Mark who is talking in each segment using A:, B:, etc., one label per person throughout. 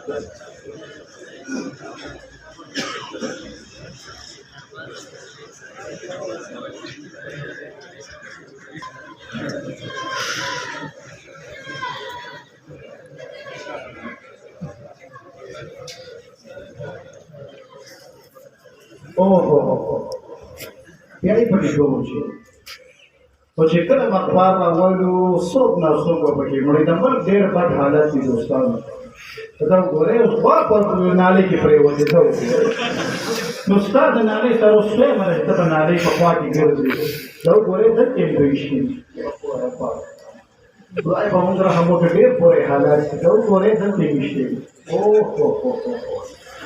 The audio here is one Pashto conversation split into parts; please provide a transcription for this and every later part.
A: اوه بیا یې پکې کوم او چې کله مخبار راوړو څوک نه څوک پکې مړی د بل ډېر بد حالت دي دوستانو دا ګورې اوس خوا پر نالې کې پرېوتې ته نو ستا د نالې سره اوس دوی مره ته په نالې په خوا کې ګرځي دا ګورې دلته یې دوی شي خدای به موږ رحم وکړي ډېر پورې حالات دي دا ګورې دلته یې شي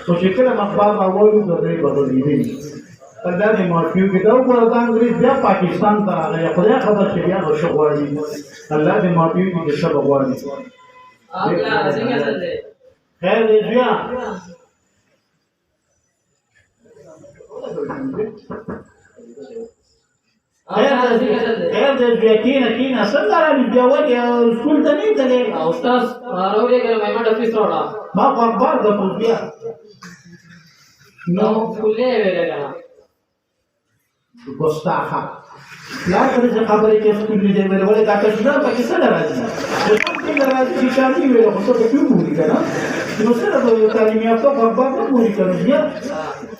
A: او چې کله مخبار راوړو نو دوی بدلېږي الله دې معافي وکړي دا وګوره دا انګریز بیا پاکستان ته راغی خدای خبر چې بیا ورشه غواړي الله دې معافي وکړي چې څه به غواړي خیر دې بیا خیر دې بیا کېنه څنګه راغلي بیا ولې سکول ته نه تلې
B: استاد راولېږه مېما ډفیس راوړه
A: ما خو اخبار درکړو بیا
B: نو سکولې ویلېږه
A: ګستاخه لا کله چې خبرې کې سکول دې ولې دا که څه پکې څه راځي چې راځي چې چاري ویل خو څه کوي موري کنه نو سره د تعلیم یافته په باب موري کنه بیا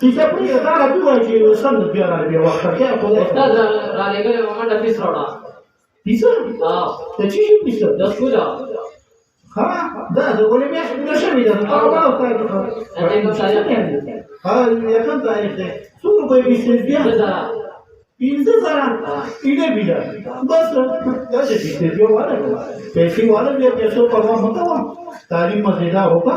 A: چې څه په دا راځي چې سم بیا راځي وخت کې خو
B: استاد را لګره مېما ډفیس راوړه
A: پیسه ته چې پیسه
B: د سکول
A: ها دا د ولې مې نشم دا او ها یا کوم تاریخ ده څو روپۍ پیسې بیا 15,000 इधे भी जा बस कैसे पीछे जो वाला पैसे वाला भी पैसों परवा होता हुआ तालीम मजेदार होगा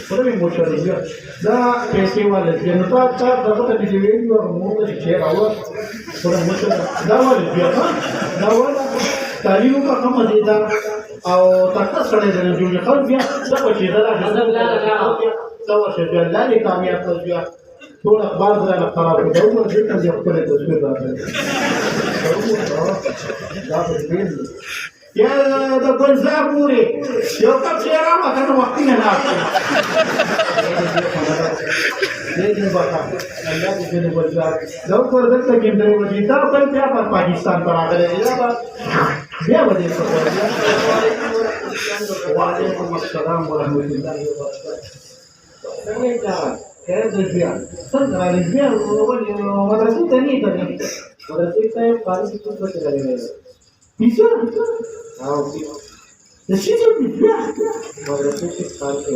A: पर भी मोटा दिया दा पैसे वाले जनता का दबा दिए और मोटा शेयर हुआ पर मोटा दा वाला तालीम का कम मजेदार او تاسو سره د جوړ خلک بیا څه پچې دا څه لارې کامیاب کړو ټول اخبار سره خراب کړو نو دې ته یو خپل تصویر راځي دا دې یا د ګلزار پوری یو کپ چیرې ما کنه وخت نه راځي دې بقا الله دې دې ګلزار دا پر دې کې دې وځي دا په بیا په پاکستان پر راغلي بیا ودې څه وعلیکم السلام ورحمۃ اللہ وبرکاتہ خیر دې بیا څنګه راځي بیا ولې مدرسې ته نه ته مدرسې ته پارس څه څه کوي پیسه او د شي څه بیا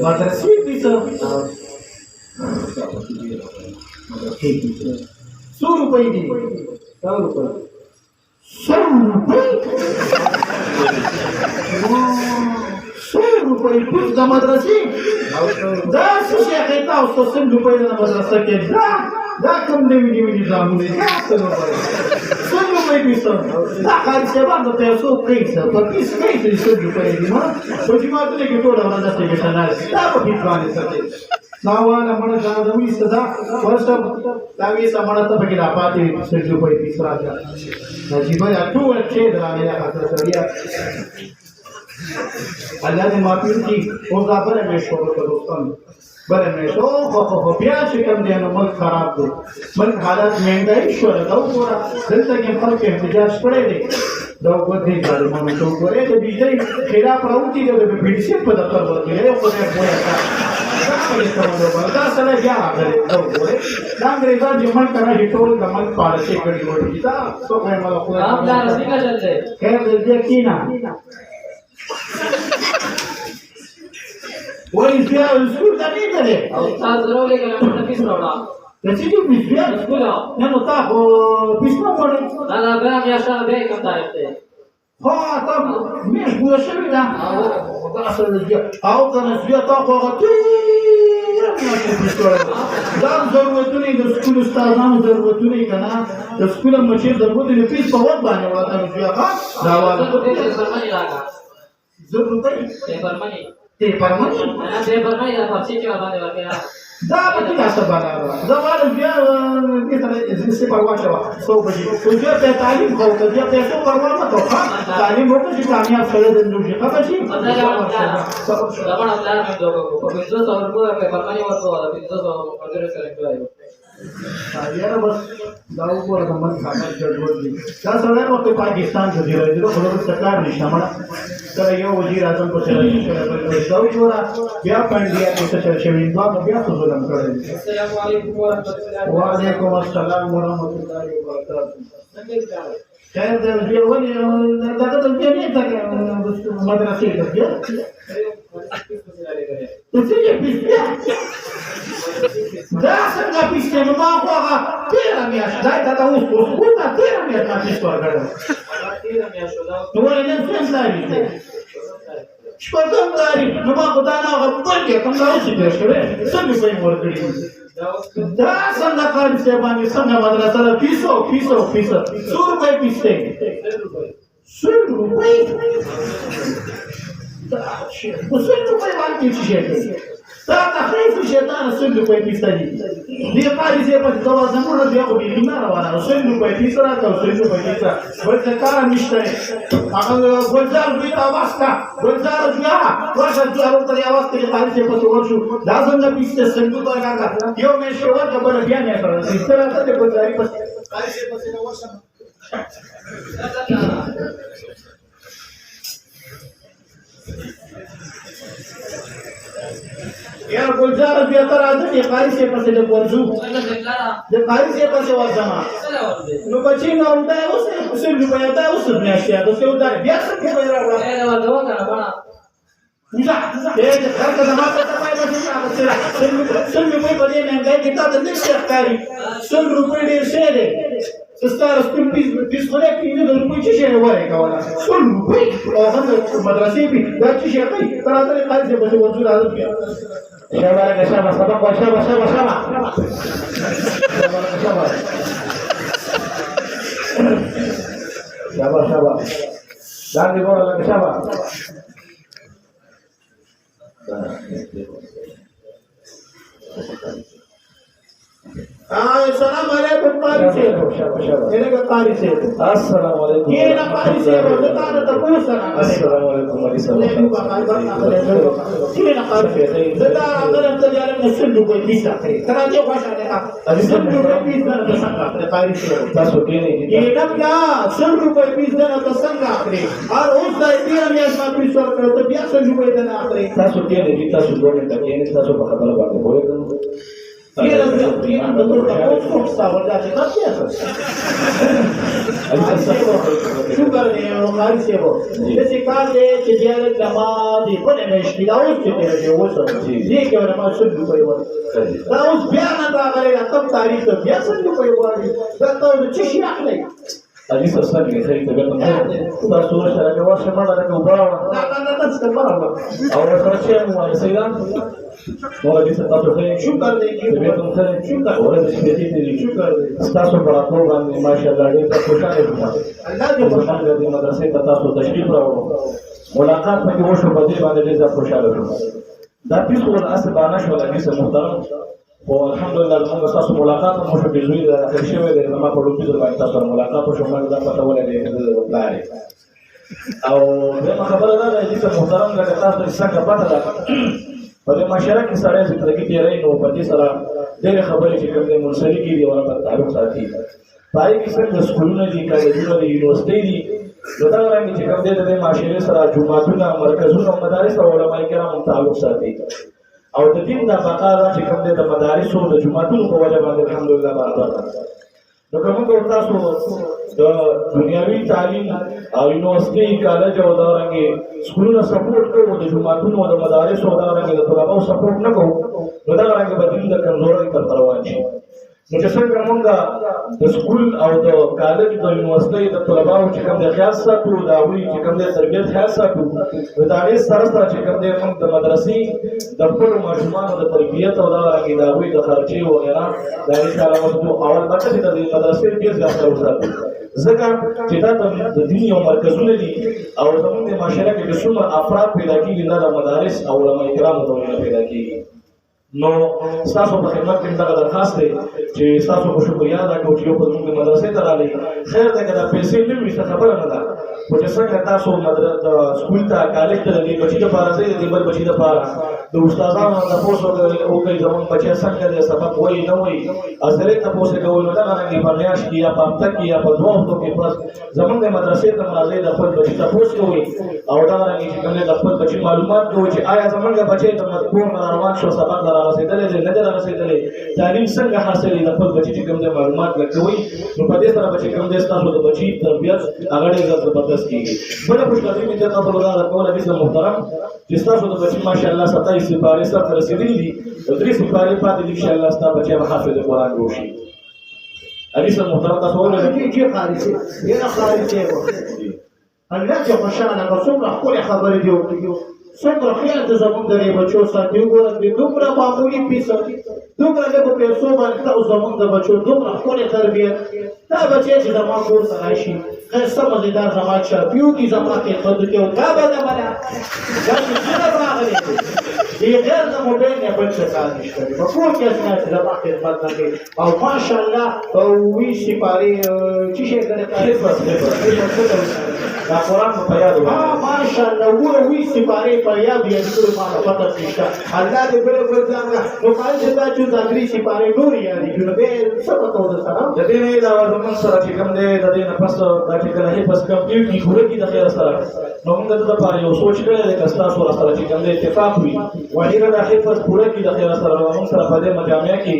A: مدرسې پیسه څو روپۍ دي 100 روپۍ 100 روپۍ پوس د مدرسې دا څه شي هغه تاسو 100 روپۍ د مدرسې کې دا کوم دی ځامونه دا څه روپۍ 100 روپۍ پیسه دا کار چې باندې پیسو پیسه په پیسه کې 100 روپۍ دي ما په دې ماته کې ټول ورځ ته کې شنه دا په دې باندې څه ناواله مړه دا دوی صدا ورسره دا وی سمړه ته پکې راپاتې 100 روپۍ پیسه راځي چې بیا ټول چې درانه یا خاطر سړیا الله دې معافي وکړي او دا بره مې شروع کړو دوستان بره مې شو خو بیا چې کوم دی نو ملک خراب دی ملک حالات مهنګای شو دا وګوره دلته کې خلک احتجاج کړی دی دا وګورئ ظالمانو ته وګورئ د بجلی خلاف راوتی دی د پیډیسي په دفتر ورته یو خدای دا سره بیا راغلی دا وګورئ دا انګریزان چې ملک راځي ټول د ملک پالیسي کړي وړي دا څو مې مله خو
B: آپ دا رسیدل دې
A: خیر دې کینا وای بیا سکول ته نه غلې
B: او تاسو راولېږه مېما ډفیس راوړه
A: د چې دې بیا
B: سکول
A: نه نو تاسو پښتو پړې
B: دا لا بیا میاشته به کوم تاریخ دی
A: ها تاسو مې ګوښه شوی دا دا سره دې او کنه بیا تاسو غوښتي دا ضرورتونه د سکول استادانو ضرورتونه کنه د سکول مشر ضرورتونه پیس په وخت باندې ولاته بیا دا والا
B: فرمانی راغله
A: ضرورت
B: ته فرمانی
A: ته فرمانی
B: انا ته فرمانی دا پاتې چې باندې ورکړه
A: دا پتی تاسو باندې زموږ بیا دې څه پروا شو څو بجې خو بیا په تعلیم خو بیا په څو پروا نه کوه تعلیم وکړي چې کامیاب سره د نوشي خبر شي
B: زمان الله مې دوه کو په 200 روپے په فرمانی ورته 200 مقدره سره کړایو
A: یاره بس دا وګوره د من خبر ګډوډ دي دا سره وخت پاکستان کې دی راځي خو د سرکار نشته مړه کله یو وزیر اعظم په سره کې دا وګوره بیا پاندیا کې څه شوی دا بیا څه ظلم کړی
B: السلام علیکم ورحمۃ اللہ
A: وعلیکم السلام ورحمۃ اللہ وبرکاتہ خیر دې ولې دا د دې نه تا مدرسې ته ته څه پیسې دا څنګه پیسې نو ما خو هغه تیرا میاشت دا اوس کومه تیرا میاشت ما پیسې ورکړم نو ولې نن څنګه لري شپږم لري نو ما خدای نه هغه پرګه کوم راو چې دې شوه څنګه په ورکړي دا څنګه کار څه باندې څنګه مدرسه ده پیسو 100 روپے پیسې 100 روپے دا شي 100 روپے باندې شي دا تخریف شیطان 100 روپے پیسې دي دې کار یې په تاسو زموږ دی خو دې نه روانه 100 روپے پیسې راځي 100 روپے پیسې ورته کار نشته هغه ګلزار دوی تاسو ګلزار بیا ورته ځارو ته اواز کوي خالي څه په ورشو دا څنګه پیسې څنګه راغلا یو مې شو ورته بل بیا نه کړل چې راته د ګلزاري په خالي څه په ورشم यार गुलजार बि तर आज ये कारी से पसे जो वर्जू जे कारी से पसे वर्जमा नो बची न उठा है उसे रुपया था उस दुनिया से तो से उधार बिया से के बेरा बड़ा ए वाला दवा का बड़ा मुझा ये घर का दमा का पाए बची ना तेरा सुन रुपये बड़े महंगाई कितना तो नहीं सरकारी सुन रुपये दे से दे स्टार स्कूल फीस खोले 3 रुपये चीज़ है वो है क्या वाला सुन रुपये और हम मदरसे भी बच्चे शेख तरह तरह कारी से बचे वर्जू रात किया शाबाश शाबाश शाबाश शाबाश शाबाश शाबाश शाबाश डाल दे बोला शाबाश السلام علیکم قاری سے میرے کا قاری سے السلام علیکم یہ نا قاری سے بتا رہا تھا کون سلام السلام علیکم علی سلام یہ نا قاری سے زدا اگر انت یار مسلم کو دیسا کرا دے خوش ہے کا علی سلام کو پیس نہ سکتا قاری سے تاسو کې نه یہ نا کیا 100 روپے پیس نہ تو څنګه اخري اور اوس دا تیر میاش ما پیس ورکړو ته بیا 100 روپے نه اخري تاسو کې نه تاسو دوه ټکي نه تاسو په خبره باندې وایي ये तो तो सावर जाते ना क्या शुगर ने और से वो जैसे कार दे कि दिया लगा दी कोने में स्पिलाउस के तेरे वो सब ये के वाला मां सुन कोई वो ताउस बयान ना करेगा तब तारीख तो बयान सुन कोई वो तो चिशी आखले अभी सस्ता नहीं है तो बेटा तो सूर शरा के वाश में डाला के ऊपर ना استمر और खर्चे हुआ ऐसे ही मोला دې تاسو ته شکر دی چې به تاسو ته شکر ورته دې شکر تاسو پر تاسو باندې ماشاءالله دې خوشاله یم الله دې خوشاله دې مدرسې ته تاسو تشریف راوړو ملاقات پکې وشو په دې باندې دې خوشاله شو دا پیسو ول اسبانه شو لکه څه محترم او الحمدلله موږ تاسو ملاقات مو شو بجوی دا اخر شوی دې ما په لوبي باندې تاسو ملاقات شو موږ دا پته ولې دې لاري او دا خبره ده چې محترم لکه تاسو څنګه پته ده په معاشره کې سره زندگی تیرې نو په دې سره ډېر خبرې چې کوم منسلي کې دی ورته تعلق ساتي پای کې څنګه سکولونه دي کالجونه دي یونیورسيټي دي دا رنګ چې کوم دې د معاشره سره جمعهونه مرکزونه مدارس او علماء کرام تعلق ساتي او د دین د بقا چې کوم دې د مدارس او د جمعهونو په وجه باندې الحمدلله برابر نو کوم کو تاسو د دنیوي تعلیم او یونیورسيټي کالج او دا رنګ سکولونه سپورټ کوو د جمعهونو او د مدارس او دا رنګ د طلباو سپورټ نه کوو نو دا رنګ بدیل د کمزورۍ تر روان شي نو چې څنګه موږ د سکول او د کالج د یونیورسيټي د طلباو چې کوم د خاص ساتو دا وی چې کوم د تربیت خاص ساتو دا یې سره سره چې کوم د موږ د مدرسې د خپل ماشومانو د تربیت او دا رنګ دا وی د خرچي او غیره دا یې سره موږ اول بچی د مدرسې کې ځای وساتو ځکه چې دا د دین یو مرکزونه دي او زموږ د معاشره کې څومره افراد پیدا کیږي دا د مدارس او علماء کرامو ته پیدا کیږي نو تاسو په خدمت کې دا درخواست دی چې تاسو کو شکریا ادا کوئ چې په موږ مدرسې ته راغلي خیر دا کله پیسې نه وي څه خبره نه ده
C: خو چې څنګه تاسو سکول ته کالج ته د دې بچي دپاره ځئ د دې بل بچي دپاره د استادانو نه تپوس وکړئ زموږ بچی څنګه دی سبق وایي نه وایي اصلي تپوس یې کوئ نو دغه رنګې په میاشت کې یا په هفته کې یا په دوه هفتو کې بس زموږ د مدرسې ته راځئ د خپل بچي تپوس کوئ او دغه رنګې چې کوم دی د خپل بچي معلومات کوئ چې آیا زموږ بچی د کور نه روان شو سبق ته رارسېدلی دی نه دی رارسېدلی تعلیم څنګه حاصل د خپل بچي چې کوم دی معلومات لټوئ نو په دې سره به چې کوم دی ستاسو د بچي تربیت هغه ډېر زبردست کېږي بله خوشحالي مې درته خبره ده کوله حفظ محترم چې ستاسو د بچي ماشاءالله 27 سپارې سرته رسېدلي دي 3 سپارې پاتې دي انشاءالله ستا بچی به حافظ قرآن جوړ شي حدیث محترم تاسو واورئ
A: چې خارجي ډېره خارجي وه الله چې خوشحاله به څومره ښکلې خبرې دې وکړي څومره خیال ته زموږ د دې بچو ساتي وګوره دې دومره معمولي پیسه دومره لږو پیسو باندې تاسو زموږ د بچو دومره ښکلې تربیت دا بچی چې زما کور ته راشي ښایسته مزېدار زما چاپي وکړي زما خدمت وکړي او دا به نه منه دا چې ظلم راغلی دی غیر د موبایل نه بل څه کار نشته دی په کور کې اسناد زما خدمت نه کوي او ماشاءالله وي سپارې چې شی کړی
C: دا قرآن په یاد
A: ماشاءالله وي سپارې په یاد یې کړو ما پته نشته الله دې بل ځان نو کله چې دا چې ځانګړي سپارې نور یادې نو به څه پته ور سره
C: د دې نه علاوه زموږ سره چې کوم دی د دې نه پس دا چې کله حفظ کمپلیټ کړي پوره کړي د خیر سره نو موږ د لپاره یو سوچ کړی دی که ستاسو سره چې کوم دی اتفاق وي وړاندې د حفظ پوره کړي د خیر سره موږ سره په دې مجامع کې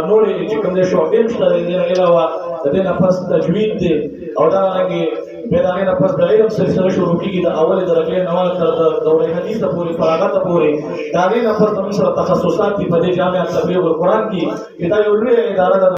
C: نورې چې کوم دی شعبې هم شته د دې نه علاوه د دې نه پس تجوید دی او دغرانګې بیا د هغې نه پس د علم سلسله شروع کېږي د اولې درجې نه تر دورې حدیثه پورې فراغته پورې د هغې نه پس زموږ سره تخصصات دي په دې جامع تبلیغ القرآن کې چې دا یو لویه اداره ده